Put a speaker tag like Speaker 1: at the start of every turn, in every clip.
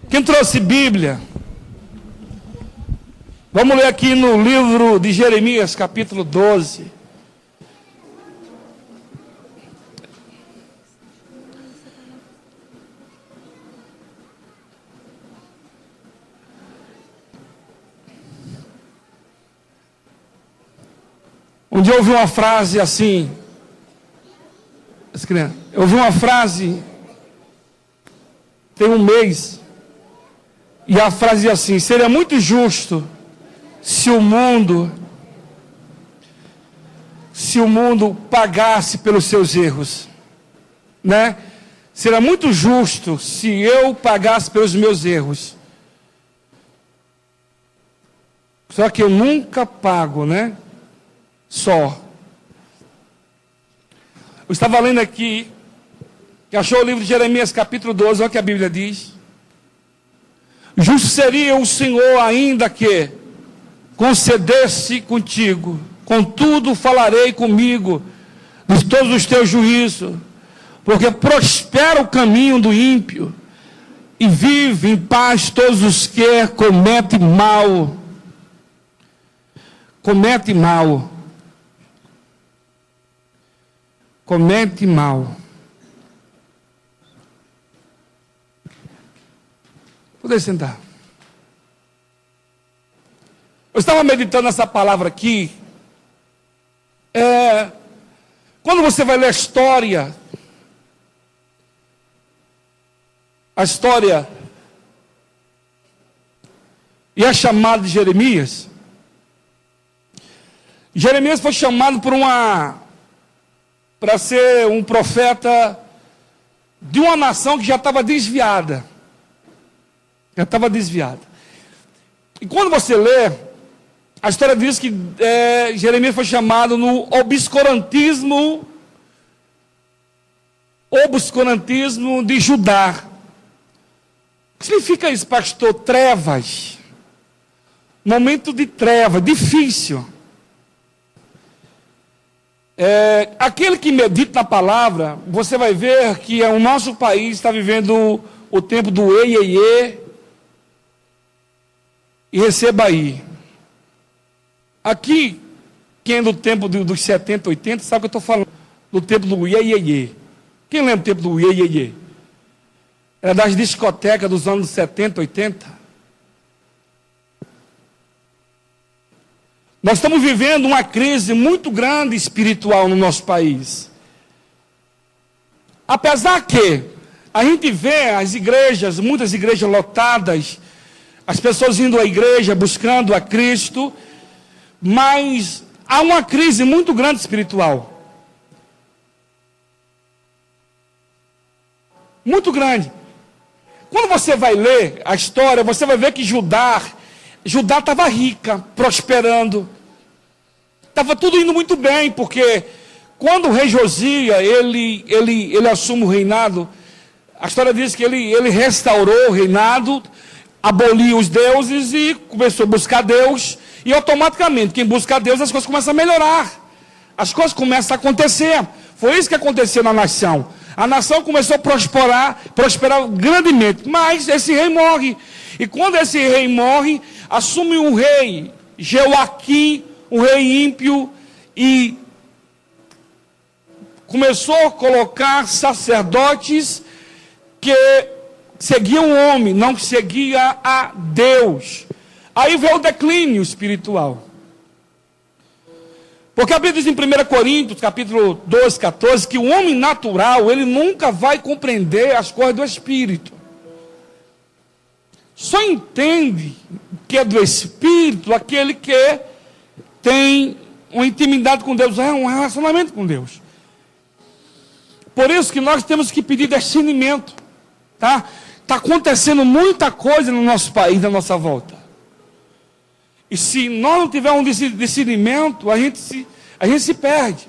Speaker 1: Quem trouxe Bíblia? Vamos ler aqui no livro de Jeremias, capítulo 12. Um dia eu ouvi uma frase assim. Eu ouvi uma frase tem um mês. E a frase é assim: seria muito justo se o mundo pagasse pelos seus erros, né? Seria muito justo se eu pagasse pelos meus erros. Só que eu nunca pago, né? Só. Eu estava lendo aqui, que achou o livro de Jeremias, capítulo 12, olha o que a Bíblia diz. Justo seria o Senhor ainda que concedesse contigo, contudo falarei comigo de todos os teus juízos, porque prospera o caminho do ímpio, e vive em paz todos os que cometem mal. Comete mal. Comete mal. Poder sentar. Eu estava meditando nessa palavra aqui. Quando você vai ler a história e a chamada de Jeremias. Jeremias foi chamado para ser um profeta de uma nação que já estava desviada. E quando você lê, a história diz que Jeremias foi chamado no obscurantismo de Judá. O que significa isso, pastor? Trevas. Momento de treva, difícil. Aquele que medita na palavra, você vai ver que o nosso país está vivendo o tempo do e receba aí. Aqui, quem é do tempo dos 70, 80, sabe o que eu estou falando? Do tempo do iê. Quem lembra do tempo do iê? Era das discotecas dos anos 70, 80. Nós estamos vivendo uma crise muito grande espiritual no nosso país. Apesar que a gente vê as igrejas, muitas igrejas lotadas, as pessoas indo à igreja, buscando a Cristo, mas há uma crise muito grande espiritual. Muito grande. Quando você vai ler a história, você vai ver que Judá estava rica, prosperando. Estava tudo indo muito bem, porque quando o rei Josias, ele assume o reinado, a história diz que ele restaurou o reinado, aboliu os deuses e começou a buscar Deus, e automaticamente, quem busca Deus, as coisas começam a melhorar, as coisas começam a acontecer. Foi isso que aconteceu na nação. A nação começou a prosperar grandemente, mas esse rei morre. E quando esse rei morre, assume um rei, Joaquim, um rei ímpio, e começou a colocar sacerdotes que seguiam o homem, não seguia a Deus. Aí veio o declínio espiritual. Porque a Bíblia diz em 1 Coríntios, capítulo 12, 14, que o homem natural, ele nunca vai compreender as coisas do Espírito. Só entende que é do Espírito aquele que tem uma intimidade com Deus, um relacionamento com Deus. Por isso que nós temos que pedir discernimento, tá? Está acontecendo muita coisa no nosso país, na nossa volta. E se nós não tivermos um discernimento, a gente se perde.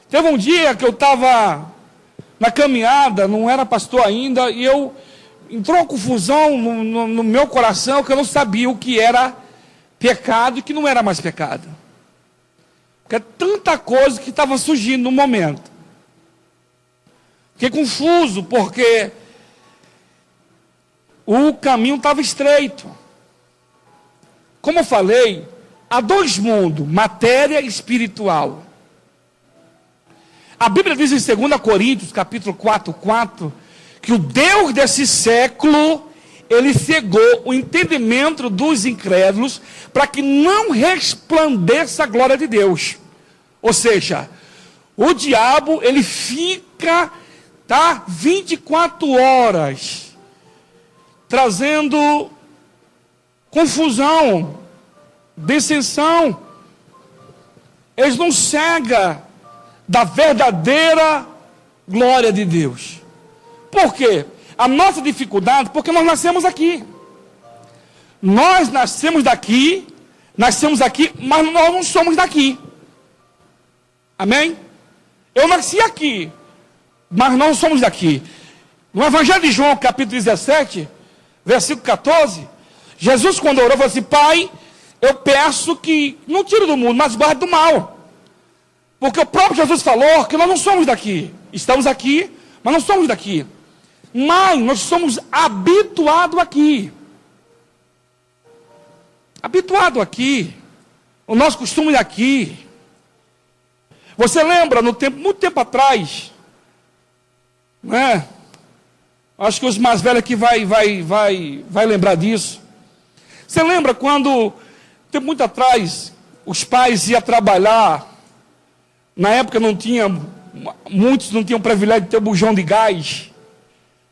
Speaker 1: Teve um dia que eu estava na caminhada, não era pastor ainda, e entrou uma confusão no meu coração, que eu não sabia o que era pecado e o que não era mais pecado. Porque é tanta coisa que estava surgindo no momento. Fiquei confuso, porque o caminho estava estreito. Como eu falei, há dois mundos, matéria e espiritual. A Bíblia diz em 2 Coríntios, capítulo 4, que o Deus desse século, ele cegou o entendimento dos incrédulos para que não resplandeça a glória de Deus. Ou seja, o diabo, ele fica, 24 horas, trazendo confusão, dissensão. Eles não cegam da verdadeira glória de Deus. Por quê? A nossa dificuldade, porque nós nascemos aqui. Nós nascemos aqui, mas nós não somos daqui. Amém? Eu nasci aqui, mas não somos daqui. No Evangelho de João, capítulo 17, versículo 14, Jesus, quando orou, falou assim: Pai, eu peço que não tire do mundo, mas guarde do mal. Porque o próprio Jesus falou que nós não somos daqui. Estamos aqui, mas não somos daqui. Mas nós somos habituados aqui. Habituado aqui. O nosso costume é aqui. Você lembra, muito tempo atrás, né? Acho que os mais velhos aqui vai lembrar disso. Você lembra quando, tempo muito atrás, os pais iam trabalhar, na época muitos não tinham o privilégio de ter bujão de gás,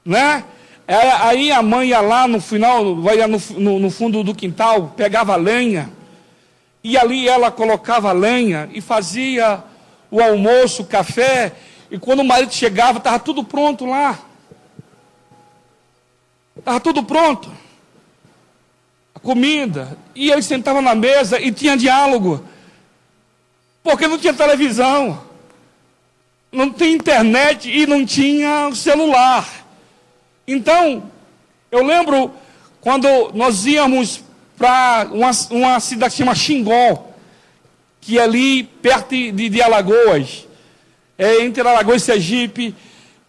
Speaker 1: né? Aí a mãe ia lá no final, ia no fundo do quintal, pegava lenha, e ali ela colocava lenha e fazia o almoço, o café, e quando o marido chegava, estava tudo pronto lá. Estava tudo pronto. A comida. E ele sentava na mesa e tinha diálogo. Porque não tinha televisão. Não tinha internet e não tinha celular. Então, eu lembro quando nós íamos para uma cidade que se chama Xingó, que é ali perto de Alagoas, entre Alagoas e Sergipe.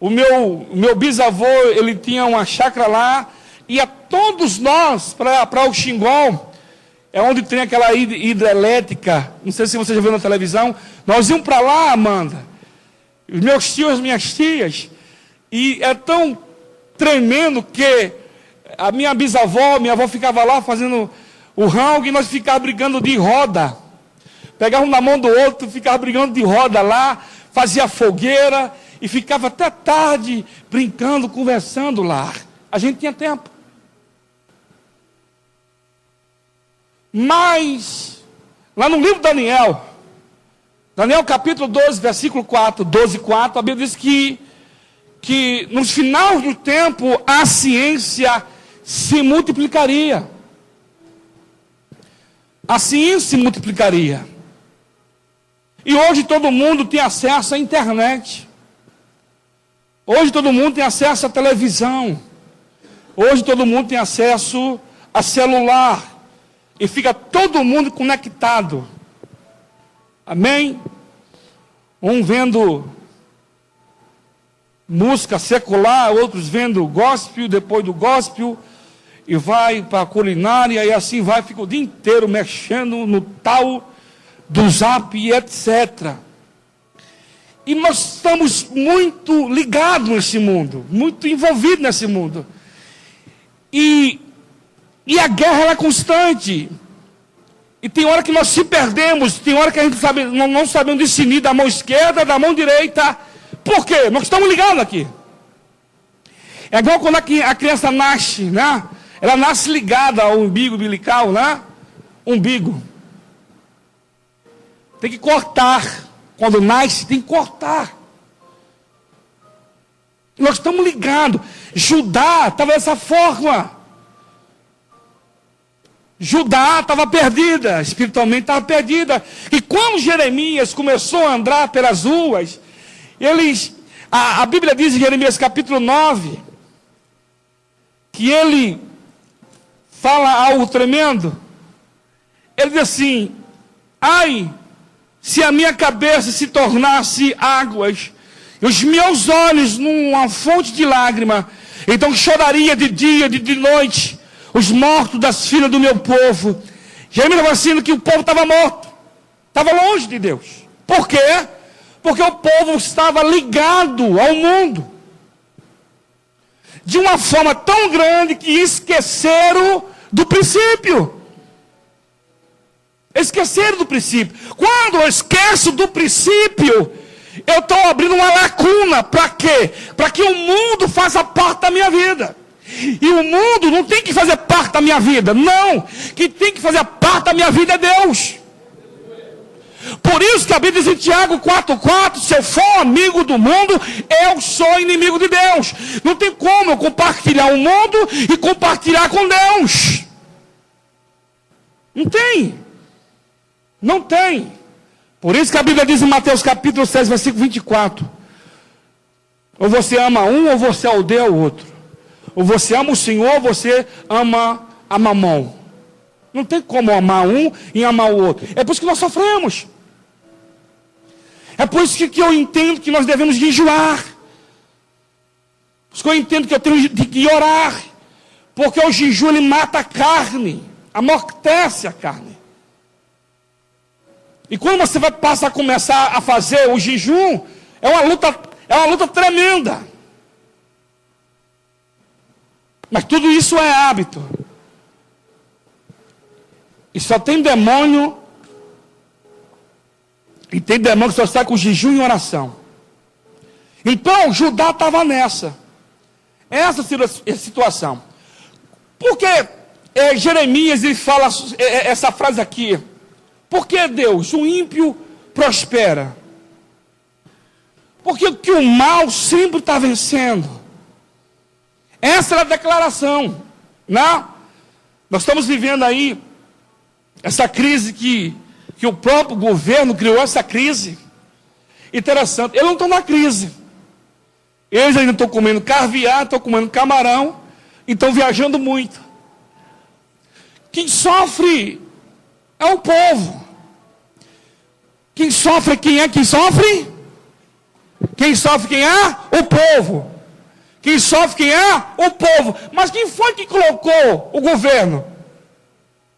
Speaker 1: O meu bisavô, ele tinha uma chácara lá, e a todos nós, para o Xingó, é onde tem aquela hidrelétrica, não sei se você já viu na televisão, nós íamos para lá, Amanda, os meus tios, as minhas tias, e é tão tremendo que a minha avó ficava lá fazendo o rango, e nós ficávamos brigando de roda, pegava um na mão do outro, ficava brigando de roda lá, fazia fogueira, e ficava até tarde brincando, conversando lá. A gente tinha tempo. Mas, lá no livro de Daniel capítulo 12, versículo 12:4, a Bíblia diz que nos finais do tempo a ciência se multiplicaria. A ciência se multiplicaria. E hoje todo mundo tem acesso à internet. Hoje todo mundo tem acesso à televisão. Hoje todo mundo tem acesso a celular. E fica todo mundo conectado. Amém? Um vendo música secular, outros vendo gospel, depois do gospel, e vai para a culinária, e assim vai, fica o dia inteiro mexendo no tal do Zap e etc. E nós estamos muito ligados nesse mundo, muito envolvidos nesse mundo. E a guerra é constante. E tem hora que nós se perdemos, tem hora que a gente não sabemos discernir da mão esquerda, da mão direita. Por quê? Nós estamos ligados aqui. É igual quando a criança nasce, né? Ela nasce ligada ao umbigo umbilical, né? Umbigo. Tem que cortar. Quando nasce, tem que cortar. Nós estamos ligados. Judá estava dessa forma. Judá estava perdida, espiritualmente estava perdida. E quando Jeremias começou a andar pelas ruas, a Bíblia diz em Jeremias capítulo 9, que ele fala algo tremendo. Ele diz assim: ai, se a minha cabeça se tornasse águas, e os meus olhos numa fonte de lágrima, Então choraria de dia, de noite, os mortos das filhas do meu povo. Jeremias estava dizendo que o povo estava morto, estava longe de Deus. Por quê? Porque o povo estava ligado ao mundo, de uma forma tão grande que esqueceram do princípio. Esqueceram do princípio. Quando eu esqueço do princípio, eu estou abrindo uma lacuna. Para quê? Para que o mundo faça parte da minha vida. E o mundo não tem que fazer parte da minha vida. Não. Quem tem que fazer parte da minha vida é Deus. Por isso que a Bíblia diz em Tiago 4,4, se eu for amigo do mundo, eu sou inimigo de Deus. Não tem como eu compartilhar o mundo e compartilhar com Deus. Não tem. Não tem. Por isso que a Bíblia diz em Mateus capítulo 6, versículo 24. Ou você ama um, ou você odeia o outro. Ou você ama o Senhor, ou você ama a mamão. Não tem como amar um e amar o outro. É por isso que nós sofremos. É por isso que eu entendo que nós devemos jejuar. Por isso que eu entendo que eu tenho que orar. Porque o jejum, ele mata a carne. Amortece a carne. E quando você vai passar a começar a fazer o jejum, é uma luta tremenda. Mas tudo isso é hábito. E só tem demônio. E tem demônio que só está com jejum e oração. Então, Judá estava nessa. Essa situação. Porque Jeremias ele fala essa frase aqui. Por que Deus, o ímpio prospera? Porque que o mal sempre está vencendo. Essa é a declaração. Né? Nós estamos vivendo aí essa crise que o próprio governo criou, essa crise. Interessante. Eles não estão na crise. Eles ainda estão comendo caviar, estão comendo camarão e estão viajando muito. Quem sofre é o povo. Quem sofre, quem é quem sofre? Quem sofre, quem é? O povo. Quem sofre, quem é? O povo. Mas quem foi que colocou o governo?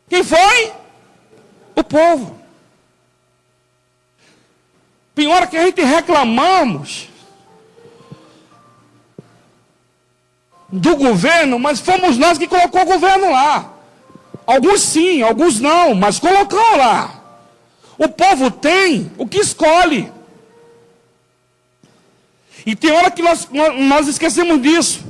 Speaker 1: Quem foi? O povo. Tem hora que a gente reclamamos do governo, mas fomos nós que colocou o governo lá. Alguns sim, alguns não, mas colocou lá. O povo tem o que escolhe. E tem hora que nós esquecemos disso.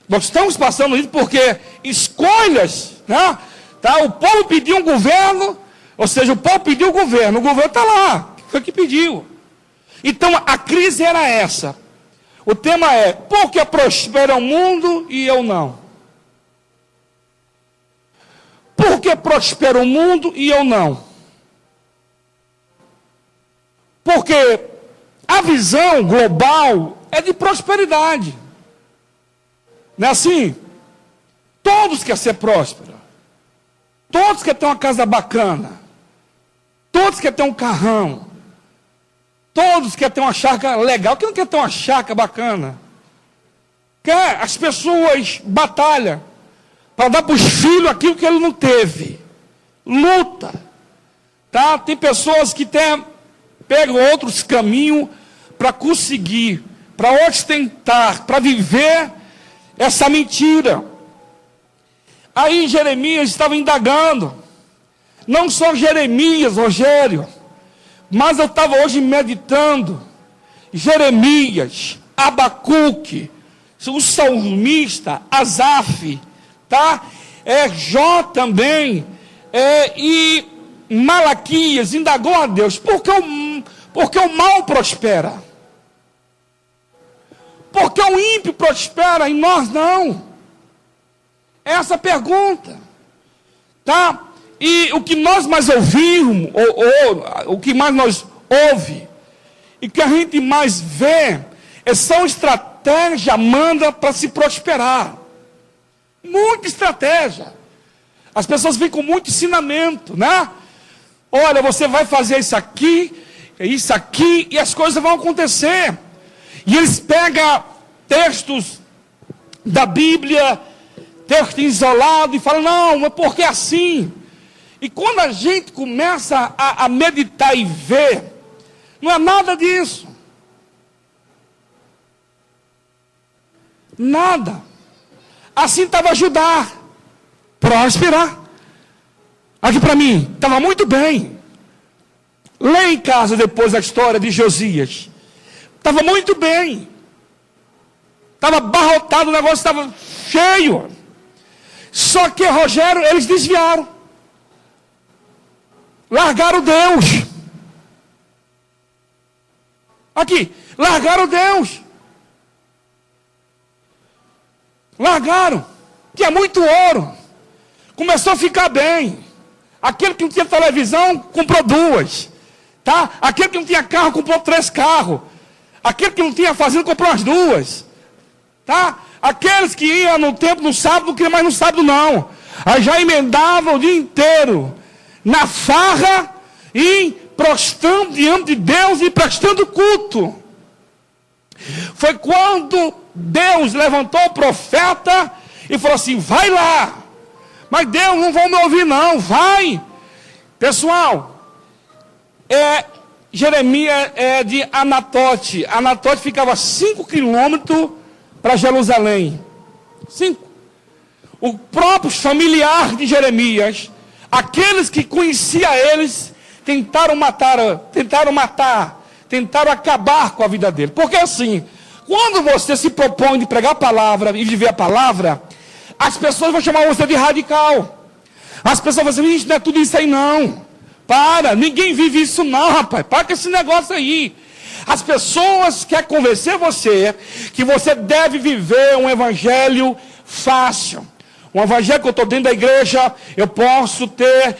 Speaker 1: Nós estamos passando isso porque escolhas, né? Tá? O povo pediu um governo, ou seja, o povo pediu o governo está lá, foi o que pediu. Então a crise era essa. O tema é, por que prospera o mundo e eu não? Por que prospera o mundo e eu não? Porque a visão global é de prosperidade. Não é assim? Todos querem ser prósperos. Todos querem ter uma casa bacana. Todos querem ter um carrão. Todos querem ter uma chácara legal. Quem não quer ter uma chácara bacana? As pessoas batalham para dar para os filhos aquilo que ele não teve. Luta. Tá? Tem pessoas que pegam outros caminhos para conseguir, para ostentar, para viver essa mentira. Aí Jeremias estava indagando. Não só Jeremias, Rogério, mas eu estava hoje meditando. Jeremias, Abacuque, o salmista, Asaf, tá? Jó também, e Malaquias indagou a Deus, porque o mal prospera? Porque o ímpio prospera e nós não? Essa pergunta, tá? E o que nós mais ouvimos, ou o que mais nós ouve, e que a gente mais vê, são estratégia manda para se prosperar. Muita estratégia. As pessoas vêm com muito ensinamento, né? Olha, você vai fazer isso aqui, e as coisas vão acontecer. E eles pegam textos da Bíblia, texto isolado, e fala, não, mas por que assim? E quando a gente começa a meditar e ver, não é nada disso. Nada. Assim estava Judá, próspera. Aqui para mim, estava muito bem. Leia em casa depois a história de Josias. Estava muito bem. Estava abarrotado, o negócio estava cheio. Só que Rogério, eles desviaram. Largaram Deus. Aqui, largaram Deus. Largaram. Tinha muito ouro. Começou a ficar bem. Aquele que não tinha televisão, comprou 2. Tá? Aquele que não tinha carro, comprou 3 carros. Aquele que não tinha fazenda, comprou as 2. Tá? Aqueles que iam no templo no sábado, não queriam mais no sábado não. Aí já emendavam o dia inteiro. Na farra e prostrando diante de Deus e prestando culto. Foi quando Deus levantou o profeta e falou assim, vai lá. Mas Deus, não vão me ouvir não, vai. Pessoal, Jeremias é de Anatote. Anatote ficava 5 quilômetros para Jerusalém. 5. O próprio familiar de Jeremias, aqueles que conheciam eles, tentaram acabar com a vida dele. Porque assim, quando você se propõe de pregar a palavra e viver a palavra, as pessoas vão chamar você de radical. As pessoas vão dizer, não é tudo isso aí não. Para, ninguém vive isso não, rapaz. Para com esse negócio aí. As pessoas querem convencer você que você deve viver um evangelho fácil. Um evangelho que eu estou dentro da igreja, eu posso ter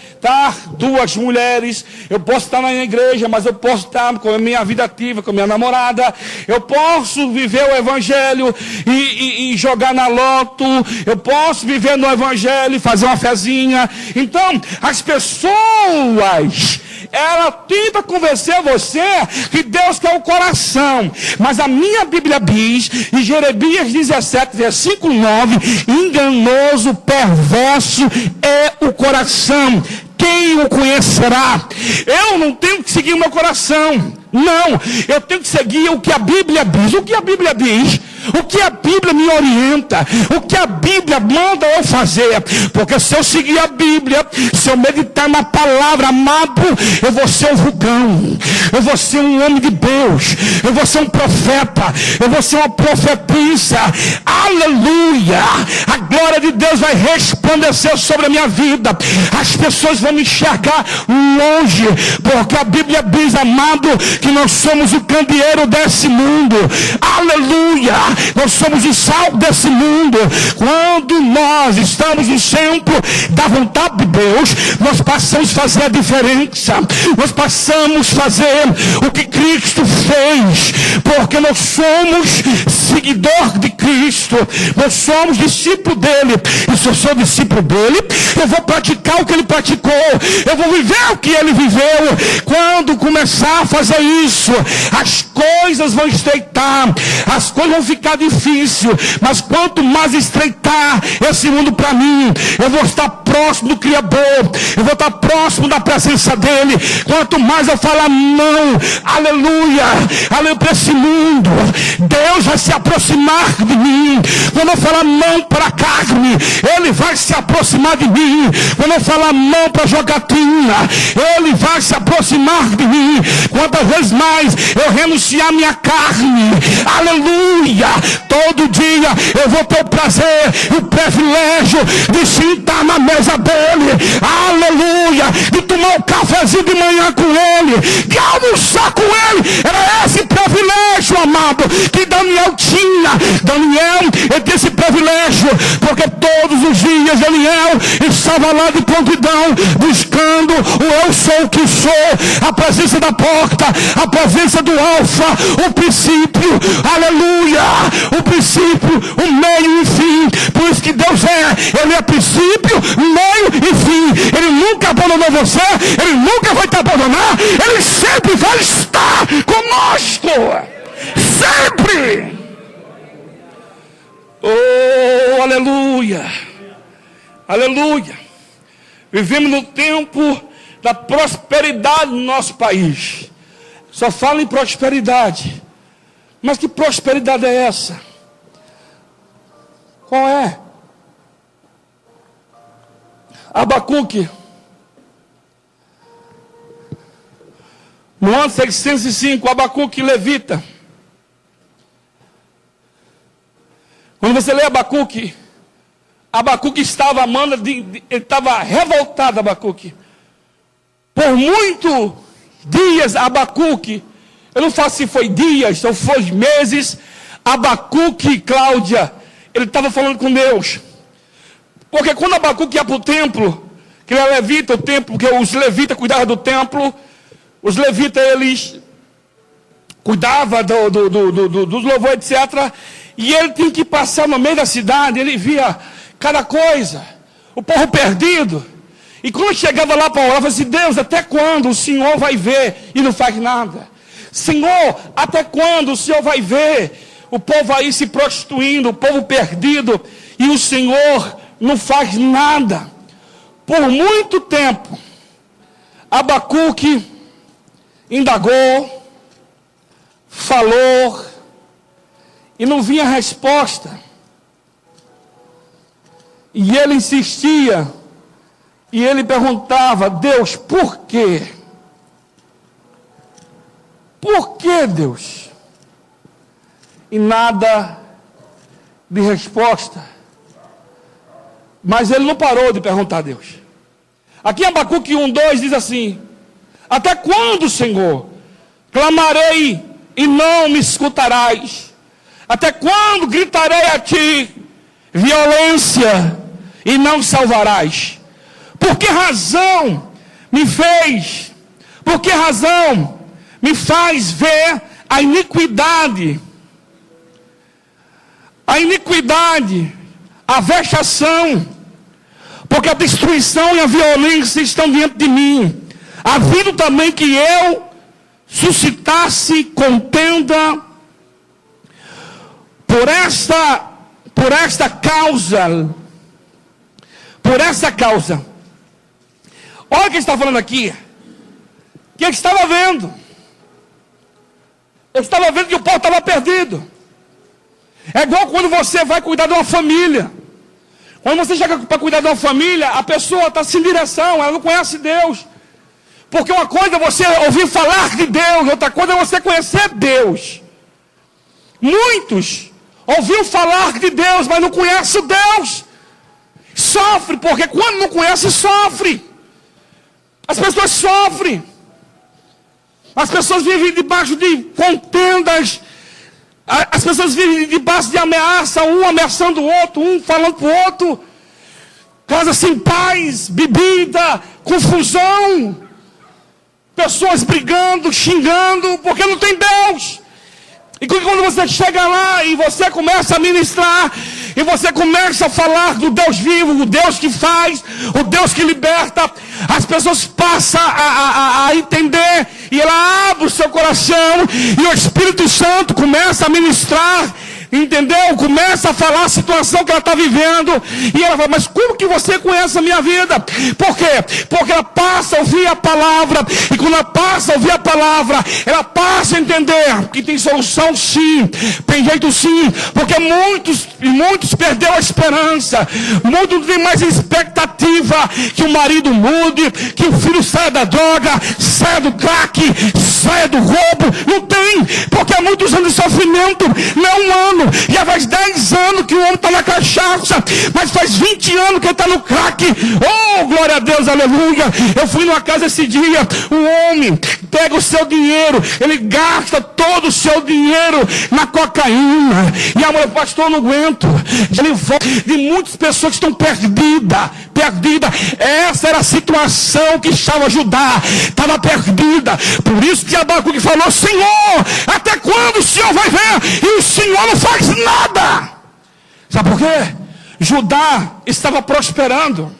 Speaker 1: 2 mulheres, eu posso estar na igreja, mas eu posso estar com a minha vida ativa, com a minha namorada, eu posso viver o evangelho e jogar na loto, eu posso viver no evangelho e fazer uma fezinha. Então, as pessoas, ela tenta convencer você que Deus quer o coração, mas a minha Bíblia diz, em Jeremias 17, versículo 9, enganoso, perverso é o coração, quem o conhecerá? Eu não tenho que seguir o meu coração, não, eu tenho que seguir o que a Bíblia diz. O que a Bíblia diz? O que a Bíblia me orienta? O que a Bíblia manda eu fazer? Porque se eu seguir a Bíblia, se eu meditar na palavra, amado, eu vou ser um vulcão, eu vou ser um homem de Deus, eu vou ser um profeta, eu vou ser uma profetisa. Aleluia! A glória de Deus vai resplandecer sobre a minha vida. As pessoas vão me enxergar longe, porque a Bíblia diz, amado, que nós somos o candeeiro desse mundo. Aleluia! Nós somos o sal desse mundo. Quando nós estamos no centro da vontade de Deus, nós passamos a fazer a diferença. Nós passamos a fazer o que Cristo fez, porque nós somos seguidor de Cristo, nós somos discípulo dele. E se eu sou discípulo dele, eu vou praticar o que ele praticou, eu vou viver o que ele viveu. Quando começar a fazer isso, as coisas vão estreitar, as coisas vão ficar difíceis, mas quanto mais estreitar esse mundo para mim, eu vou estar próximo do Criador, eu vou estar próximo da presença dele. Quanto mais eu falar não, aleluia, aleluia, para esse mundo, Deus vai se aproximar de mim. Quando eu falar não para a carne, ele vai se aproximar de mim. Quando eu falar não para a jogatina, ele vai se aproximar de mim. Quantas vezes mais eu renunciar à minha carne, aleluia, todo dia eu vou ter o prazer e o privilégio de sentar na mesa dele, aleluia, de tomar um cafezinho de manhã com ele, de almoçar com ele. Era esse privilégio, amado, que Daniel tinha. Daniel, ele tinha esse privilégio, porque todos os dias Daniel estava lá de prontidão, buscando o eu sou o que sou, a presença da porta, a presença do alfa, o princípio, aleluia, o princípio, o meio e fim. Por isso que Deus ele é princípio, meio e fim. Ele nunca abandonou você, ele nunca vai te abandonar, ele sempre vai estar conosco, sempre. Oh, Aleluia. Aleluia. Vivemos no tempo da prosperidade no nosso país. Só fala em prosperidade. Mas que prosperidade é essa? Qual é? Abacuque, no ano 605, Abacuque levita. Quando você lê Abacuque, Abacuque estava amando, ele estava revoltado, Abacuque. Por muitos dias, Abacuque, eu não faço se foi dias ou foi meses, Abacuque, Cláudia, ele estava falando com Deus. Porque quando Abacuque ia para o templo, que ele levita o templo, porque os levitas cuidavam do templo, os levitas, eles cuidavam dos louvores, etc. E ele tinha que passar no meio da cidade, ele via cada coisa, o povo perdido. E quando chegava lá para orar, falava assim: Deus, até quando o Senhor vai ver e não faz nada? Senhor, até quando o Senhor vai ver o povo aí se prostituindo, o povo perdido, e o Senhor não faz nada? Por muito tempo, Abacuque indagou, falou, e não vinha resposta. E ele insistia, e ele perguntava: Deus, por quê? Por que, Deus? E nada de resposta. Mas ele não parou de perguntar a Deus. Aqui em Abacuque 1:2 diz assim: até quando, Senhor, clamarei e não me escutarás? Até quando gritarei a ti violência e não salvarás? Por que razão me fez? Por que razão me faz ver a iniquidade? A iniquidade, a vexação, porque a destruição e a violência estão diante de mim. Havendo também que eu suscitasse contenda por esta causa. Olha o que ele está falando aqui. Que ele estava vendo. Ele estava vendo que o povo estava perdido. É igual quando você vai cuidar de uma família. Quando você chega para cuidar de uma família, a pessoa está sem direção, ela não conhece Deus. Porque uma coisa é você ouvir falar de Deus, outra coisa é você conhecer Deus. Muitos ouviram falar de Deus, mas não conhecem Deus. Sofre, porque quando não conhece, sofre. As pessoas sofrem. As pessoas vivem debaixo de contendas. As pessoas vivem debaixo de ameaça, um ameaçando o outro, um falando para o outro. Casa sem paz, bebida, confusão. Pessoas brigando, xingando, porque não tem Deus. E quando você chega lá e você começa a ministrar, e você começa a falar do Deus vivo, o Deus que faz, o Deus que liberta, as pessoas passam a entender, e ela abre o seu coração, e o Espírito Santo começa a ministrar, entendeu? Começa a falar a situação que ela está vivendo, e ela fala: mas como que você conhece a minha vida? Por quê? Porque ela passa a ouvir a palavra, e quando ela passa a ouvir a palavra, ela passa a entender que tem solução sim, tem jeito sim, porque muitos perderam a esperança, muitos não têm mais expectativa que o marido mude, que o filho saia da droga, saia do crack, saia do roubo. Não tem, porque há muitos anos de sofrimento, não é um ano. Já faz 10 anos que o homem está na cachaça, mas faz 20 anos que ele está no crack. Oh, glória a Deus, aleluia. Eu fui numa casa esse dia, o homem pega o seu dinheiro, ele gasta todo o seu dinheiro na cocaína, e a mulher: pastor, não aguento. Ele volta de muitas pessoas que estão perdidas. Essa era a situação que estava Judá, estava perdida. Por isso que Abacuque falou: Senhor, até quando o Senhor vai ver? E o Senhor não faz nada. Sabe por quê? Judá estava prosperando.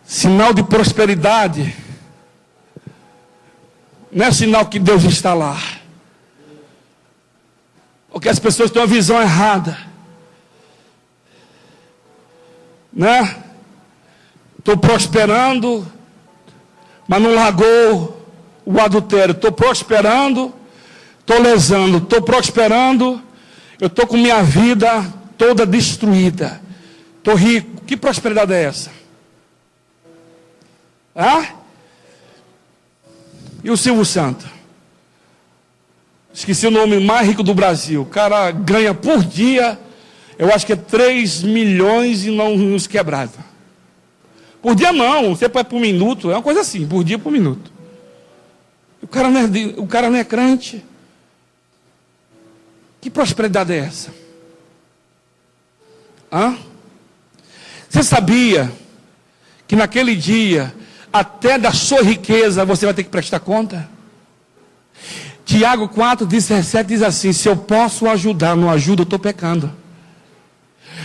Speaker 1: Sinal de prosperidade não é sinal que Deus está lá. Porque as pessoas têm uma visão errada. Né? Estou prosperando, mas não largou o adultério. Estou prosperando, estou lesando. Estou prosperando, eu estou com minha vida toda destruída. Estou rico. Que prosperidade é essa? E o Silvio Santos? Esqueci o nome mais rico do Brasil. O cara ganha por dia, eu acho que é 3 milhões e não nos quebrado. Por dia não, você põe por minuto, é uma coisa assim, por dia por minuto. O cara não é crente. Que prosperidade é essa? Você sabia que naquele dia, até da sua riqueza, você vai ter que prestar conta? Tiago 4:17 diz assim: se eu posso ajudar, não ajudo, eu estou pecando.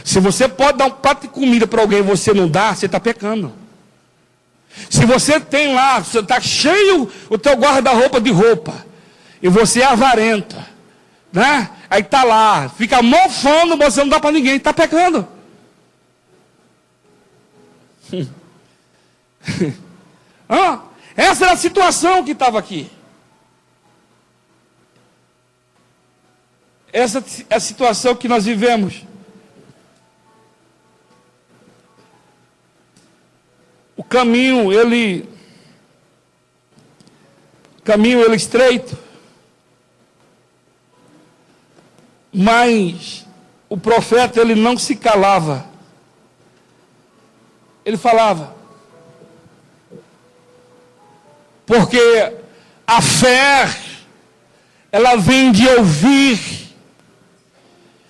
Speaker 1: Se você pode dar um prato de comida para alguém e você não dá, você está pecando. Se você tem lá, você está cheio o teu guarda-roupa de roupa, e você é avarento, né? Aí está lá, fica mofando, você não dá para ninguém, está pecando. Essa era a situação que estava aqui. Essa é a situação que nós vivemos. O caminho, ele estreito. Mas o profeta, ele não se calava. Ele falava. Porque a fé, ela vem de ouvir.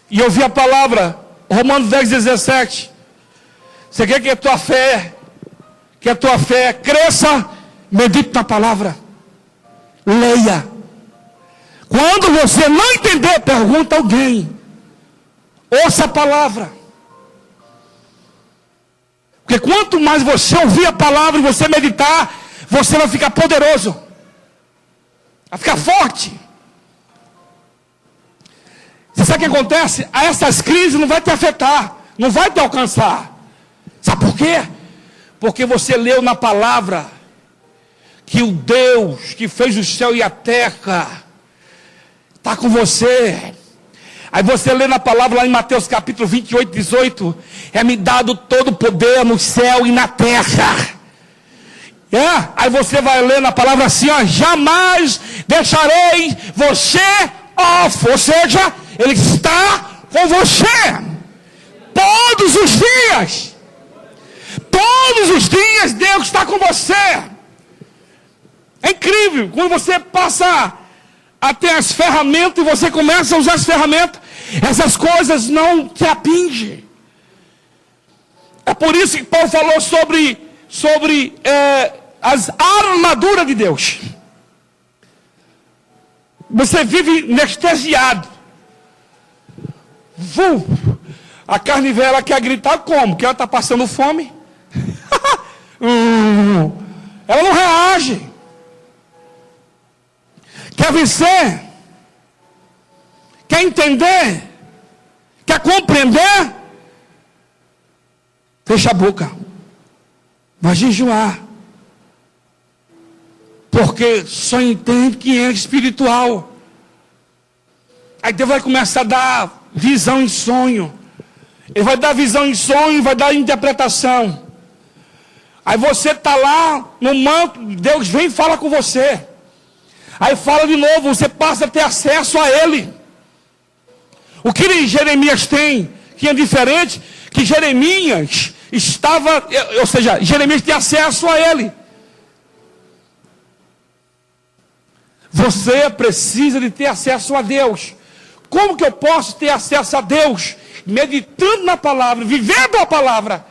Speaker 1: E ouvir a palavra. Romanos 10:17. Você quer que a tua fé, cresça? Medite na palavra. Leia. Quando você não entender, pergunta a alguém. Ouça a palavra. Porque quanto mais você ouvir a palavra e você meditar, você vai ficar poderoso. Vai ficar forte. Você sabe o que acontece? Essas crises não vai te afetar. Não vai te alcançar. Sabe por quê? Porque você leu na palavra que o Deus que fez o céu e a terra está com você. Aí você lê na palavra lá em Mateus capítulo 28:18. É-me dado todo o poder no céu e na terra. Aí você vai ler na palavra assim, jamais deixarei você órfão. Ou seja, Ele está com você. Todos os dias. Todos os dias Deus está com você. É incrível. Quando você passa a ter as ferramentas e você começa a usar as ferramentas, essas coisas não te atingem. É por isso que Paulo falou sobre as armaduras de Deus. Você vive anestesiado. A carne velha, ela quer gritar como? Porque ela está passando fome. Ela não reage. Quer vencer? Quer entender? Quer compreender? Fecha a boca. Vai jejuar. Porque só entende quem é espiritual. Aí Deus vai começar a dar visão em sonho. Ele vai dar visão em sonho, vai dar interpretação. Aí você está lá no manto, Deus vem e fala com você. Aí fala de novo, você passa a ter acesso a Ele. O que Jeremias tem, que é diferente, que Jeremias estava, ou seja, Jeremias tem acesso a Ele. Você precisa de ter acesso a Deus. Como que eu posso ter acesso a Deus? Meditando na palavra, vivendo a palavra.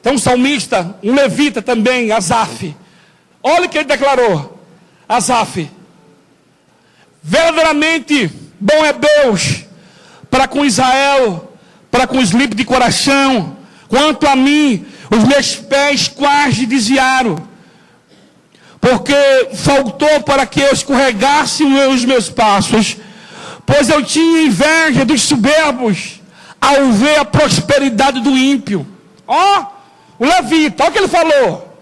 Speaker 1: Então um salmista, um levita também, Asaf. Olha o que ele declarou. Asaf. Verdadeiramente bom é Deus para com Israel, para com os limpos de coração. Quanto a mim, os meus pés quase desviaram. porque faltou para que eu escorregasse os meus passos, pois eu tinha inveja dos soberbos, ao ver a prosperidade do ímpio. Ó, o levita, olha o que ele falou,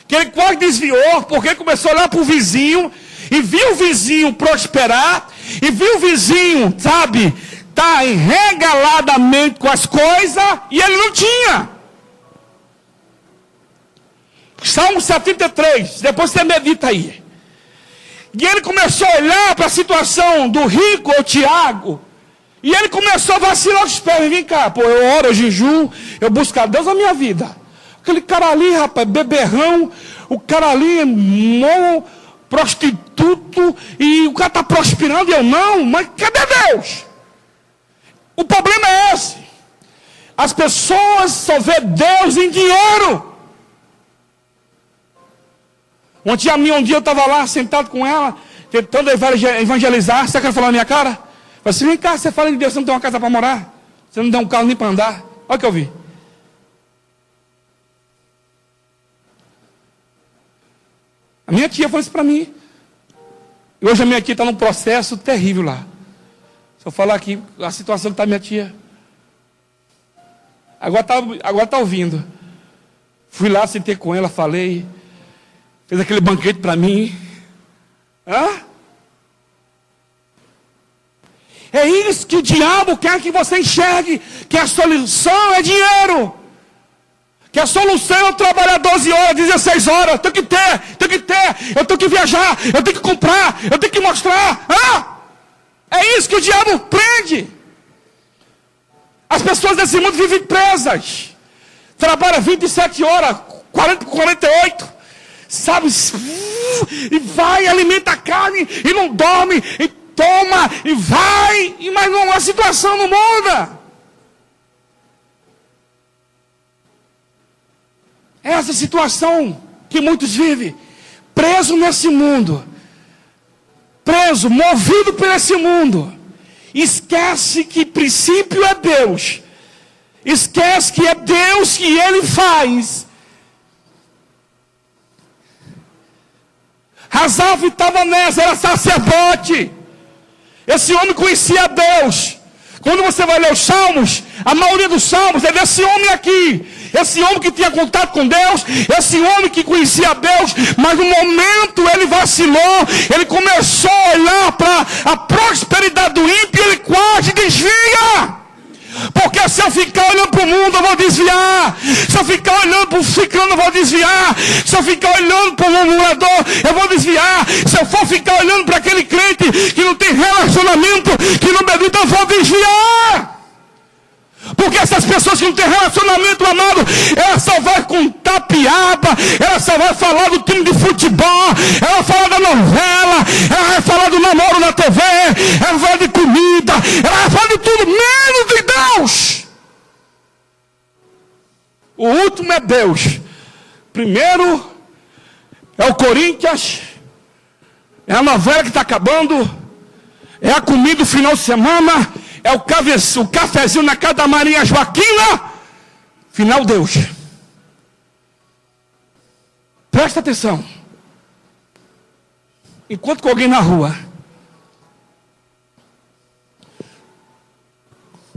Speaker 1: que ele quase desviou, porque ele começou a olhar para o vizinho, e viu o vizinho prosperar, e viu o vizinho, sabe, tá enregaladamente com as coisas, e ele não tinha. Salmo 73, depois você medita aí. E ele começou a olhar para a situação do rico, ou Tiago, e ele começou a vacilar os pés. Vem cá, pô, eu oro, eu jejuo, eu busco a Deus na minha vida. Aquele cara ali, rapaz, beberrão, o cara ali, prostituto, e o cara está prosperando, e eu não, mas cadê Deus? O problema é esse. As pessoas só vê Deus em dinheiro. Uma tia minha, um dia eu estava lá, sentado com ela, tentando evangelizar. Sabe o que ela falou na minha cara? Falei assim, vem cá, você fala de Deus, você não tem uma casa para morar? Você não tem um carro nem para andar? Olha o que eu vi. A minha tia falou isso para mim. E hoje a minha tia está num processo terrível lá. Se eu falar aqui, a situação que está minha tia. Agora está ouvindo. Fui lá, sentei com ela, falei. Fez aquele banquete para mim. Hã? É isso que o diabo quer que você enxergue. Que a solução é dinheiro. Que a solução é eu trabalhar 12 horas, 16 horas. Eu tenho que ter. Eu tenho que viajar. Eu tenho que comprar. Eu tenho que mostrar. Hã? É isso que o diabo prende. As pessoas desse mundo vivem presas. Trabalham 27 horas, 40 por 48. Sabe, e vai, alimenta a carne, e não dorme, e toma, e vai, mas não, a situação não muda. Essa situação que muitos vivem, preso nesse mundo, preso, movido por esse mundo, esquece que princípio é Deus, esquece que é Deus que Ele faz. Asaf estava nessa, era sacerdote. Esse homem conhecia Deus. Quando você vai ler os salmos, a maioria dos salmos é desse homem aqui. Esse homem que tinha contato com Deus, esse homem que conhecia Deus, mas no momento ele vacilou, ele começou a olhar para a prosperidade do ímpio e ele quase desvia. Porque se eu ficar olhando para o mundo, eu vou desviar. Se eu ficar olhando para o ficando, eu vou desviar. Se eu ficar olhando para o murmurador, eu vou desviar. Se eu for ficar olhando para aquele crente que não tem relacionamento, que não medita, eu vou desviar. Porque essas pessoas que não têm relacionamento, amado, ela só vai contar piada, ela só vai falar do time de futebol, ela vai falar da novela, ela vai falar do namoro na TV, ela vai falar de comida, ela vai falar de tudo, menos de Deus. O último é Deus. Primeiro é o Corinthians, é a novela que está acabando, é a comida do final de semana, é o cafezinho na casa da Maria Joaquina. Final, Deus. Presta atenção. Enquanto com alguém na rua,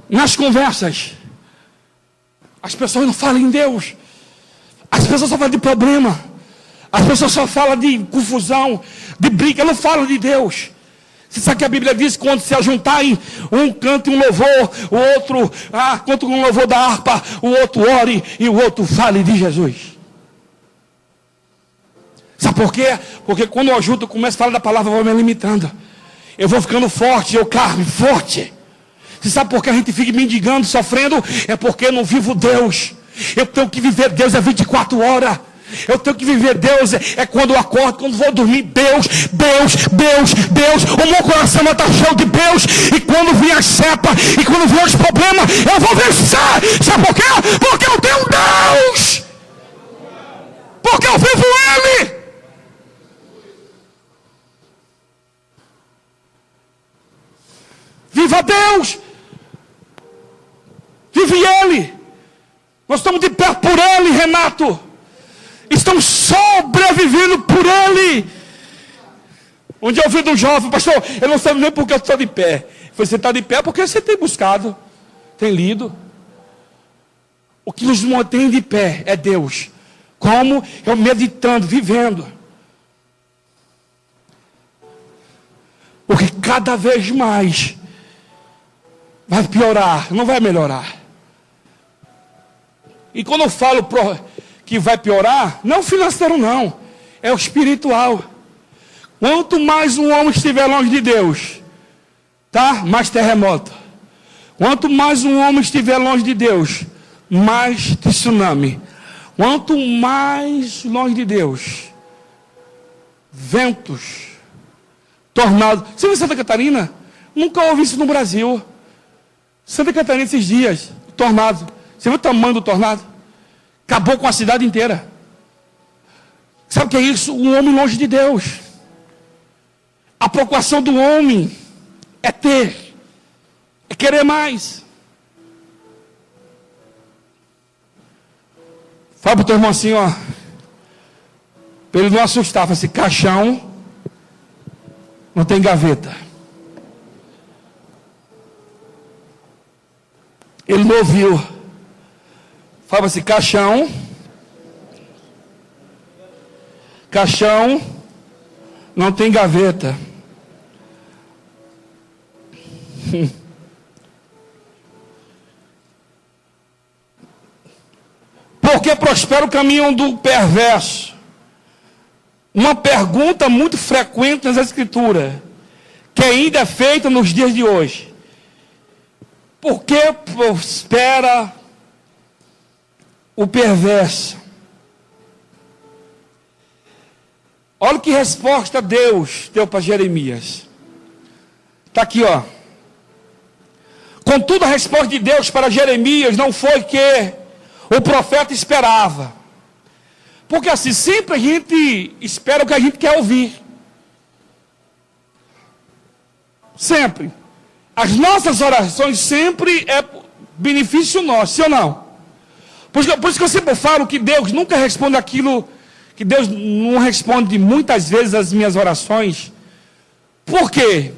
Speaker 1: nas conversas, as pessoas não falam em Deus. As pessoas só falam de problema. As pessoas só falam de confusão, de briga, não falam de Deus. Você sabe que a Bíblia diz que quando se ajuntarem, um canta um louvor, o outro canta um louvor da harpa, o outro ore e o outro fale de Jesus. Sabe por quê? Porque quando eu ajudo, eu começo a falar da palavra, eu vou me limitando. Eu vou ficando forte, eu carro forte. Você sabe por que a gente fica mendigando, sofrendo? É porque eu não vivo Deus. Eu tenho que viver Deus 24 horas. Eu tenho que viver Deus, é quando eu acordo, quando vou dormir, Deus. O meu coração está cheio de Deus. E quando vir as cepas, e quando vir os problemas, eu vou vencer. Sabe por quê? Porque eu tenho Deus. Porque eu vivo Ele. Viva Deus. Vive Ele. Nós estamos de pé por Ele, Renato. estão sobrevivendo por Ele. Um dia eu ouvi de um jovem: pastor, eu não sei nem porque eu estou de pé. Eu falei: você está de pé porque você tem buscado, tem lido. O que nos mantém de pé é Deus. Como? Eu meditando, vivendo. Porque cada vez mais vai piorar, não vai melhorar. E quando eu falo que vai piorar, não é o financeiro não, é o espiritual. Quanto mais um homem estiver longe de Deus, tá? Mais terremoto. Quanto mais um homem estiver longe de Deus, mais tsunami. Quanto mais longe de Deus, ventos, tornado. Você viu Santa Catarina? Nunca ouvi isso no Brasil. Santa Catarina esses dias, tornado. Você viu o tamanho do tornado? Acabou com a cidade inteira. Sabe o que é isso? Um homem longe de Deus. A procuração do homem é ter, é querer mais. Fala para o teu irmão assim, ó, para ele não assustar. Fala assim: caixão não tem gaveta. Ele não ouviu. Fala assim: caixão não tem gaveta. Porque prospera o caminho do perverso. Uma pergunta muito frequente nas Escrituras, que ainda é feita nos dias de hoje: por que prospera o perverso? Olha que resposta Deus deu para Jeremias. Está aqui, ó. Contudo, a resposta de Deus para Jeremias não foi que o profeta esperava. Porque assim, sempre a gente espera o que a gente quer ouvir. Sempre. As nossas orações sempre é benefício nosso, sim ou não? Por isso que eu sempre falo que Deus nunca responde aquilo, que Deus não responde muitas vezes as minhas orações. Por quê?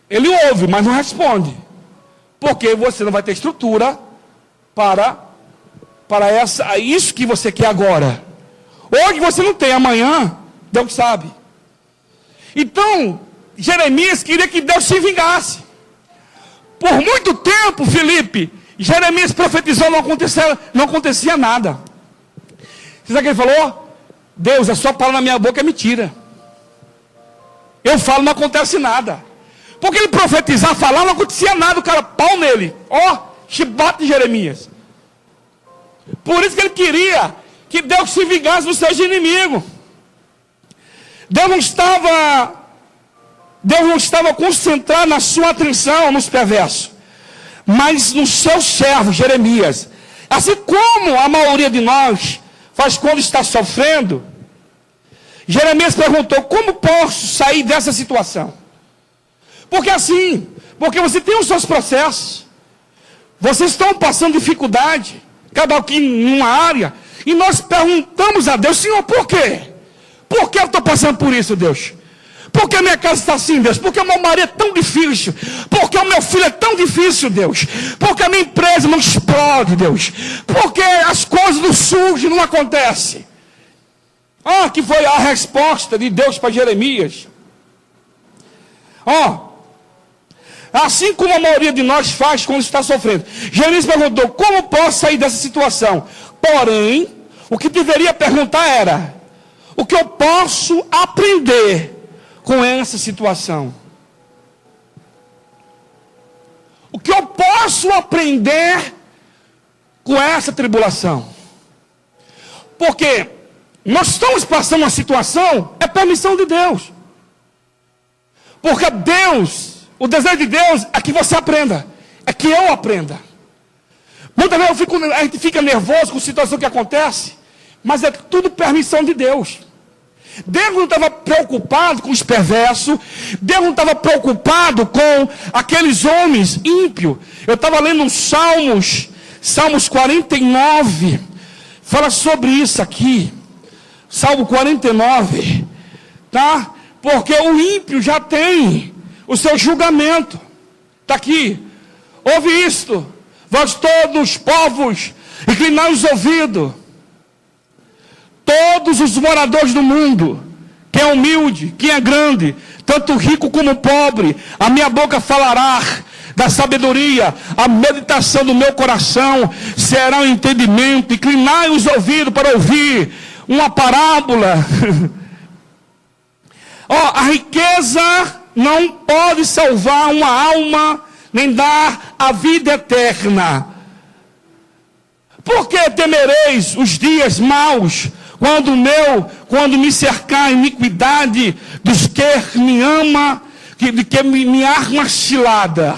Speaker 1: Ele ouve, mas não responde. Porque você não vai ter estrutura para isso que você quer agora. Hoje você não tem, amanhã Deus sabe. Então, Jeremias queria que Deus se vingasse. Por muito tempo, Felipe, Jeremias profetizou, não acontecia nada. Você sabe o que ele falou? Deus, a sua palavra na minha boca é mentira. Eu falo, não acontece nada. Porque ele profetizar, falar, não acontecia nada. O cara, pau nele. Ó, chibate de Jeremias. Por isso que ele queria que Deus se vingasse dos seus inimigos. Deus não estava concentrado na sua atenção nos perversos, mas no seu servo, Jeremias. Assim como a maioria de nós faz quando está sofrendo, Jeremias perguntou: como posso sair dessa situação? Porque você tem os seus processos, vocês estão passando dificuldade, cada um em uma área, e nós perguntamos a Deus: Senhor, por quê? Por que eu estou passando por isso, Deus? Por que a minha casa está assim, Deus? Por que o meu marido é tão difícil? Por que o meu filho é tão difícil, Deus? Por que a minha empresa não explode, Deus? Por que as coisas não surgem, não acontecem? Que foi a resposta de Deus para Jeremias. Assim como a maioria de nós faz quando está sofrendo. Jeremias perguntou: como posso sair dessa situação? Porém, o que deveria perguntar era: o que eu posso aprender com essa situação? O que eu posso aprender com essa tribulação? Porque nós estamos passando uma situação, é permissão de Deus. Porque Deus, o desejo de Deus é que você aprenda, é que eu aprenda. Muitas vezes a gente fica nervoso com a situação que acontece, mas é tudo permissão de Deus. Deus não estava preocupado com os perversos, Deus não estava preocupado com aqueles homens ímpios. Eu estava lendo um Salmos 49, fala sobre isso aqui. Salmo 49, tá? Porque o ímpio já tem o seu julgamento. Está aqui. Ouve isto, vós todos povos, inclinai os ouvidos. Todos os moradores do mundo, quem é humilde, quem é grande, tanto rico como pobre, a minha boca falará da sabedoria, a meditação do meu coração será um entendimento. Inclinai os ouvidos para ouvir uma parábola. A riqueza não pode salvar uma alma, nem dar a vida eterna. Por que temereis os dias maus, quando me cercar a iniquidade dos que me ama, que me arma cilada?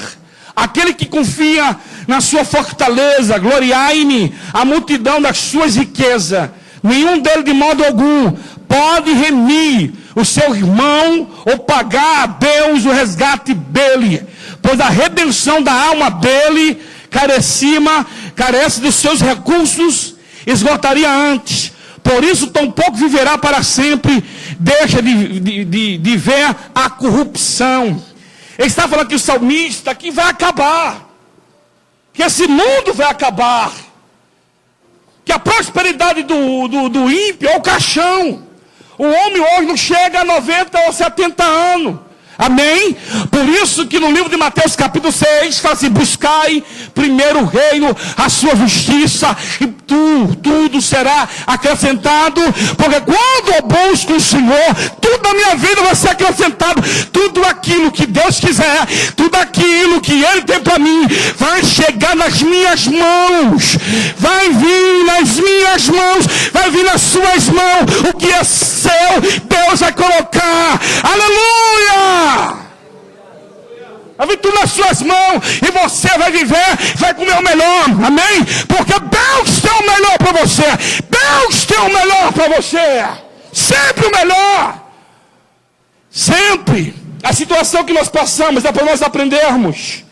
Speaker 1: Aquele que confia na sua fortaleza, gloriai-me a multidão das suas riquezas. Nenhum deles de modo algum pode remir o seu irmão ou pagar a Deus o resgate dele, pois a redenção da alma dele carece dos seus recursos, esgotaria antes. Por isso tampouco viverá para sempre, deixa de ver a corrupção. Ele está falando que o salmista que vai acabar, que esse mundo vai acabar, que a prosperidade do ímpio é o caixão. O homem hoje não chega a 90 ou 70 anos. Amém? Por isso que no livro de Mateus capítulo 6, fala assim: buscai primeiro o reino, a sua justiça, e tudo será acrescentado. Porque quando eu busco o Senhor, tudo na minha vida vai ser acrescentado. Tudo aquilo que Deus quiser, tudo aquilo que Ele tem para mim, vai chegar nas minhas mãos. Vai vir nas minhas mãos, vai vir nas suas mãos. O que é seu, Deus vai colocar. Aleluia! Vai vir tudo nas suas mãos, e você vai viver, vai comer o melhor, amém? Porque Deus tem o melhor para você, Deus tem o melhor para você, sempre o melhor, sempre. A situação que nós passamos é para nós aprendermos,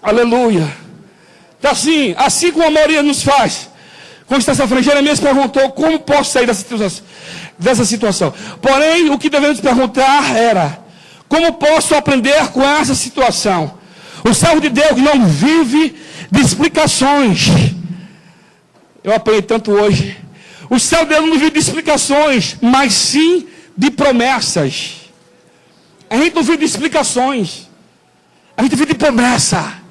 Speaker 1: aleluia. Então assim como a maioria nos faz. Constância Frank, Jeremias perguntou: como posso sair dessa situação? Porém, o que devemos perguntar era: como posso aprender com essa situação? O servo de Deus não vive de explicações. Eu aprendi tanto hoje. O servo de Deus não vive de explicações, mas sim de promessas. A gente não vive de explicações, a gente vive de promessa.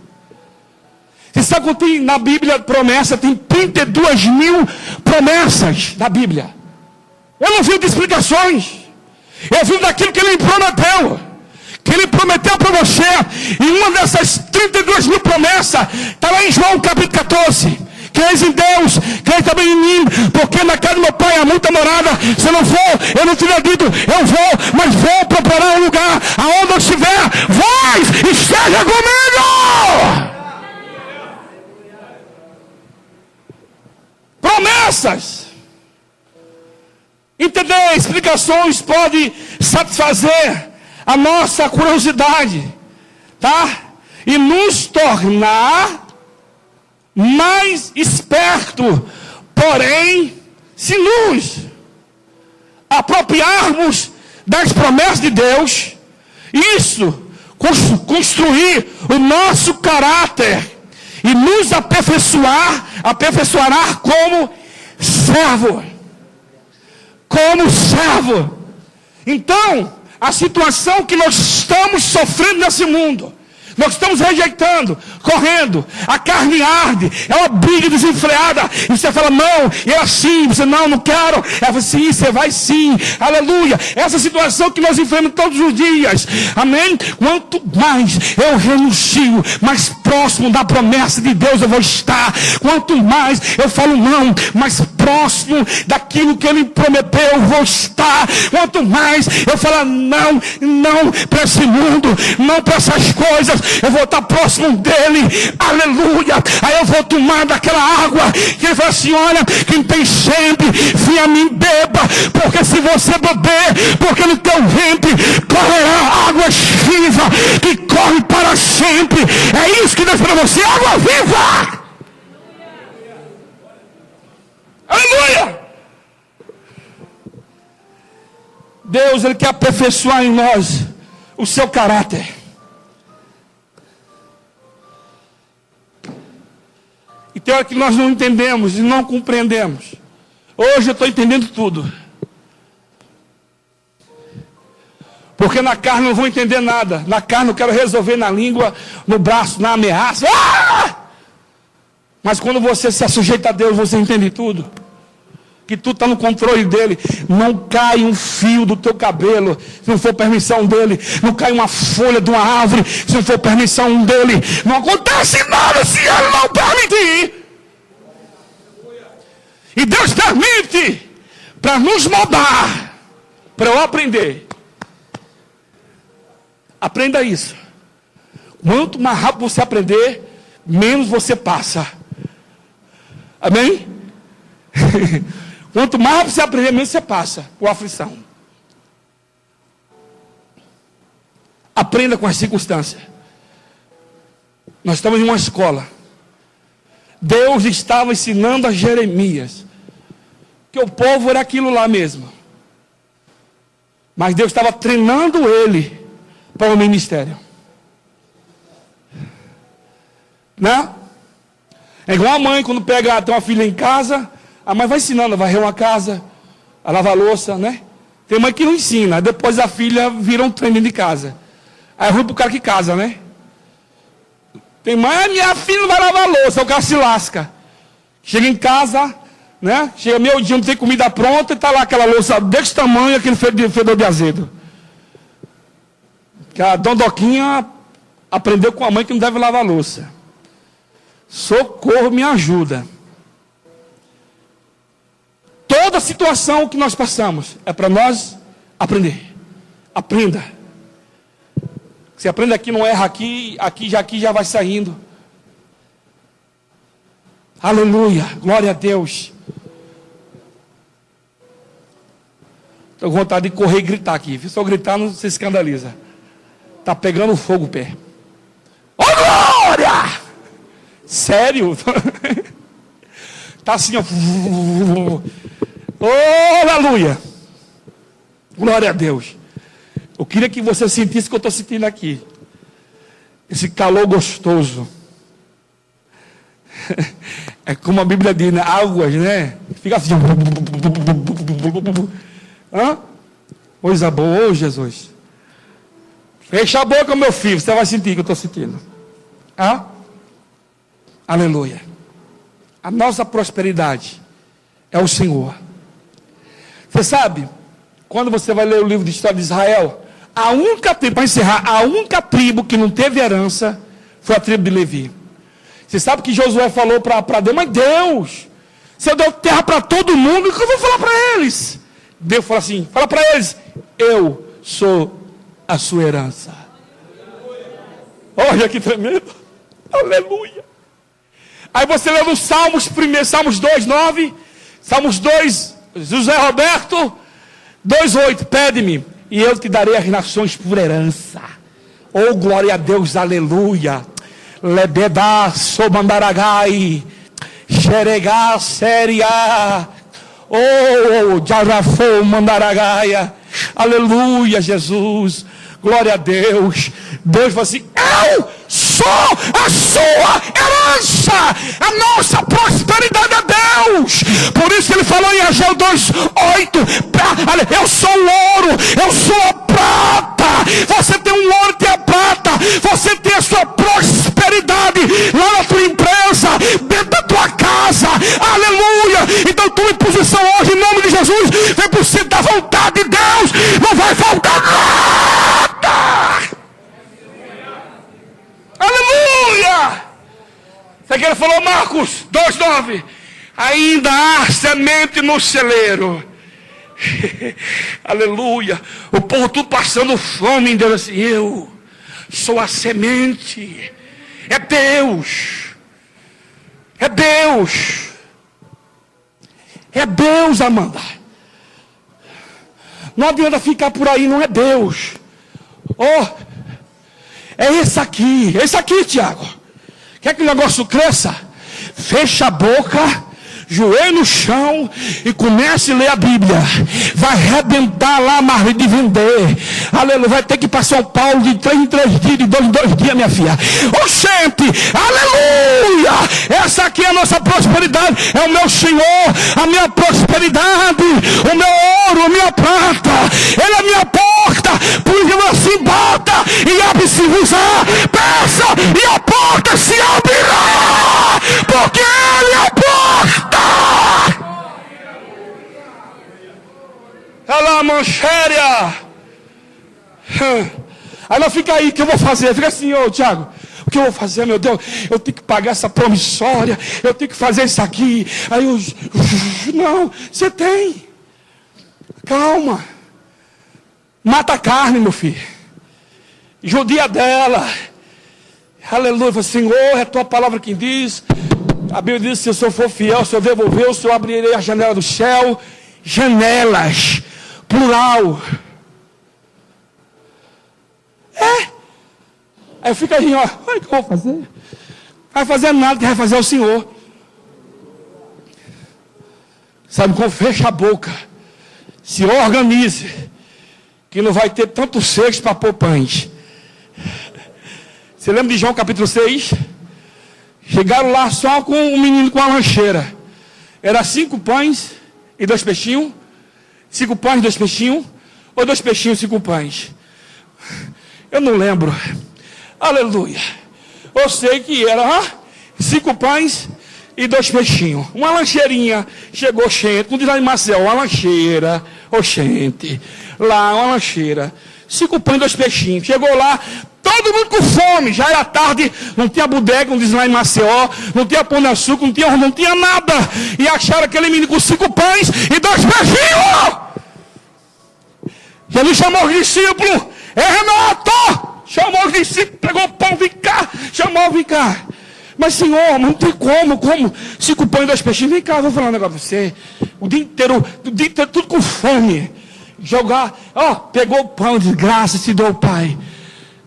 Speaker 1: Você sabe quando tem na Bíblia promessa? Tem 32 mil promessas na Bíblia. Eu não vivo de explicações. Eu vivo daquilo que Ele prometeu. Que Ele prometeu para você. E uma dessas 32 mil promessas está lá em João capítulo 14. Creis em Deus, creis também em mim. Porque na casa do meu Pai há muita morada. Se eu não for, eu não teria dito: eu vou, mas vou preparar um lugar. Aonde eu estiver, vós esteja comigo. Promessas. Entender explicações pode satisfazer a nossa curiosidade, tá? E nos tornar mais esperto. Porém, se nos apropriarmos das promessas de Deus, isso construir o nosso caráter e nos aperfeiçoará como servo. Como servo. Então, a situação que nós estamos sofrendo nesse mundo, nós estamos rejeitando, correndo, a carne arde, é uma briga desenfreada, e você fala: não, eu assim, você não quero, ela fala: sim, você vai sim, aleluia. Essa situação que nós enfrentamos todos os dias, amém? Quanto mais eu renuncio, mais próximo da promessa de Deus eu vou estar. Quanto mais eu falo não, mais próximo daquilo que Ele prometeu eu vou estar. Quanto mais eu falo não para esse mundo, não para essas coisas, eu vou estar próximo dele, aleluia. Aí eu vou tomar daquela água que Ele fala assim: olha, quem tem sede, venha a mim, beba, porque se você beber, porque no teu ventre correrá águas vivas, que corre para sempre. É isso que Deus para você, água viva. Aleluia! Deus, Ele quer aperfeiçoar em nós o seu caráter. E tem hora que nós não entendemos e não compreendemos. Hoje eu estou entendendo tudo. Porque na carne eu não vou entender nada. Na carne eu quero resolver na língua, no braço, na ameaça. Ah! Mas quando você se sujeita a Deus, você entende tudo. Que tudo está no controle dele. Não cai um fio do teu cabelo, se não for permissão dele. Não cai uma folha de uma árvore, se não for permissão dele. Não acontece nada se ele não permitir. E Deus permite para nos moldar, para eu aprender. Aprenda isso. Quanto mais rápido você aprender, menos você passa. Amém? Quanto mais rápido você aprender, menos você passa por aflição. Aprenda com as circunstâncias. Nós estamos em uma escola. Deus estava ensinando a Jeremias que o povo era aquilo lá mesmo. Mas Deus estava treinando ele para o ministério. Né? É igual a mãe quando tem uma filha em casa, a mãe vai ensinando a varrer uma casa, a lavar a louça, né? Tem mãe que não ensina, depois a filha vira um treino de casa. Aí é ruim pro cara que casa, né? Tem mãe, minha filha não vai lavar a louça, o cara se lasca. Chega em casa, né? Chega meio dia, não tem comida pronta, e tá lá aquela louça desse tamanho, aquele fedor de azedo. Que a Dondoquinha aprendeu com a mãe que não deve lavar a louça. Socorro, me ajuda. Toda situação que nós passamos é para nós aprender. Aprenda. Você aprende aqui, não erra aqui já vai saindo. Aleluia, glória a Deus. Estou com vontade de correr e gritar aqui. Se eu gritar, não se escandaliza. Está pegando fogo o pé. Oh, glória! Sério? Está assim, ó. Oh, aleluia! Glória a Deus. Eu queria que você sentisse o que eu estou sentindo aqui. Esse calor gostoso. É como a Bíblia diz, né? Águas, né? Fica assim. Hã? Coisa boa, oh, Jesus. Fecha a boca, meu filho. Você vai sentir o que eu estou sentindo. Hã? Aleluia. A nossa prosperidade é o Senhor. Você sabe, quando você vai ler o livro de história de Israel, a única tribo, para encerrar, a única tribo que não teve herança foi a tribo de Levi. Você sabe que Josué falou para Deus, mas Deus, você deu terra para todo mundo, o que eu vou falar para eles? Deus falou assim, fala para eles, eu sou a sua herança. Olha que tremendo. Aleluia. Aí você lê no Salmos 2:9, Salmos 2, José Roberto, 2:8, pede-me, e eu te darei as nações por herança. Oh, glória a Deus, aleluia. Lebedá, Somandaragai, Xeregá, Seria, oh, Jarafô, Mandaragaia, aleluia, Jesus, glória a Deus. Deus fala assim, eu sou a sua herança, a nossa prosperidade é Deus. Por isso ele falou em Ageu 2:8, eu sou o ouro, eu sou a prata. Você tem um ouro e tem a prata. Você tem a sua prosperidade lá na tua empresa, dentro da tua casa, aleluia. Então tua posição hoje, em nome de Jesus, vem por cima da vontade de Deus, não vai faltar nada. Aleluia! Isso aqui ele falou, Marcos 2:9. Ainda há semente no celeiro. Aleluia. O povo tudo passando fome em Deus, assim, eu sou a semente. É Deus. É Deus. É Deus, Amanda. Não adianta ficar por aí, não é Deus. Oh, é esse aqui, Tiago. Quer que o negócio cresça? Fecha a boca, joelho no chão e comece a ler a Bíblia. Vai arrebentar lá, mas de vender. Aleluia. Vai ter que ir para São Paulo de 3 em 3 dias, de 2 em 2 dias, minha filha. Oxente, aleluia. Essa aqui é a nossa prosperidade. É o meu Senhor, a minha prosperidade, o meu ouro, a minha prata. Ele é a minha porta. Por isso assim, bata e abre-se-vos-á. Peça e a porta se abrirá. Porque Ele é a porta. Ela mancheria. Aí ela fica aí, o que eu vou fazer? Fica assim, ô Tiago, o que eu vou fazer, meu Deus? Eu tenho que pagar essa promissória, eu tenho que fazer isso aqui. Aí eu, não, você tem. Calma. Mata a carne, meu filho. Judia dela. Aleluia. Senhor, é a tua palavra que diz. A Bíblia diz, se eu for fiel, se eu devolver, o Senhor abrirei a janela do céu. Janelas. Plural. Aí fica aí, ó. Olha o que eu vou fazer. Não vai fazer nada, que vai fazer o Senhor. Sabe como? Fecha a boca. Se organize. Que não vai ter tanto cesto para pôr pães. Você lembra de João capítulo 6? Chegaram lá só com um menino com a lancheira. Era 5 pães e 2 peixinhos. 5 pães e 2 peixinhos. Ou 2 peixinhos e 5 pães. Eu não lembro. Aleluia. Eu sei que era 5 pães e 2 peixinhos. Uma lancheirinha. Chegou gente. Como diz lá em Marcel, uma lancheira. Oxente. Lá, uma lancheira. 5 pães e 2 peixinhos. Chegou lá, todo mundo com fome. Já era tarde, não tinha bodega, como diz lá em Maceió. Não tinha pão de açúcar, não tinha nada. E acharam aquele menino com 5 pães e 2 peixinhos. Jesus chamou os discípulos. Renato! Chamou os discípulos, pegou o pão, vem cá. Chamou, vem cá. Mas Senhor, não tem como? 5 pães e 2 peixinhos. Vem cá, vou falar um negócio pra você. O dia inteiro, tudo com fome. Jogar, pegou o pão, de graça, se deu, Pai.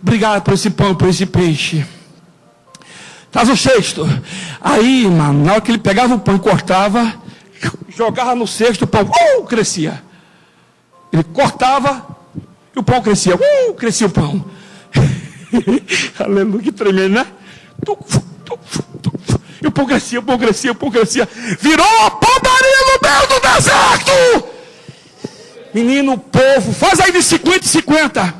Speaker 1: Obrigado por esse pão, por esse peixe. Traz o cesto. Aí, mano, na hora que ele pegava o pão e cortava, jogava no cesto, o pão, crescia. Ele cortava e o pão crescia. Crescia o pão. Aleluia, que tremendo, né? E o pão crescia, o pão crescia, o pão crescia. Virou a padaria no meio do deserto. Menino, povo, faz aí de 50 e 50.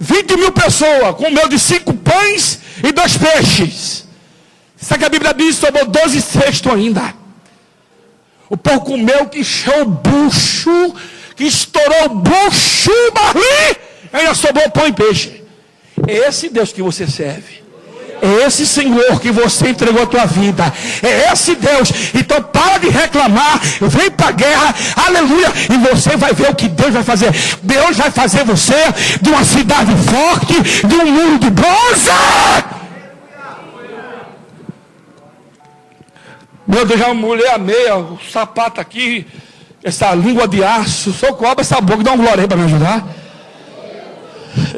Speaker 1: 20 mil pessoas, com meio de 5 pães e 2 peixes. Sabe que a Bíblia diz? Sobrou 12 cestos ainda. O povo comeu, que encheu o bucho, que estourou o bucho, barri, ainda sobrou pão e peixe. É esse Deus que você serve. É esse Senhor que você entregou a tua vida. É esse Deus. Então para de reclamar. Vem para a guerra. Aleluia. E você vai ver o que Deus vai fazer. Deus vai fazer você de uma cidade forte, de um muro de bronze. Meu Deus, a mulher a meia, o sapato aqui, essa língua de aço. Socorro essa boca. Dá uma glória aí para me ajudar.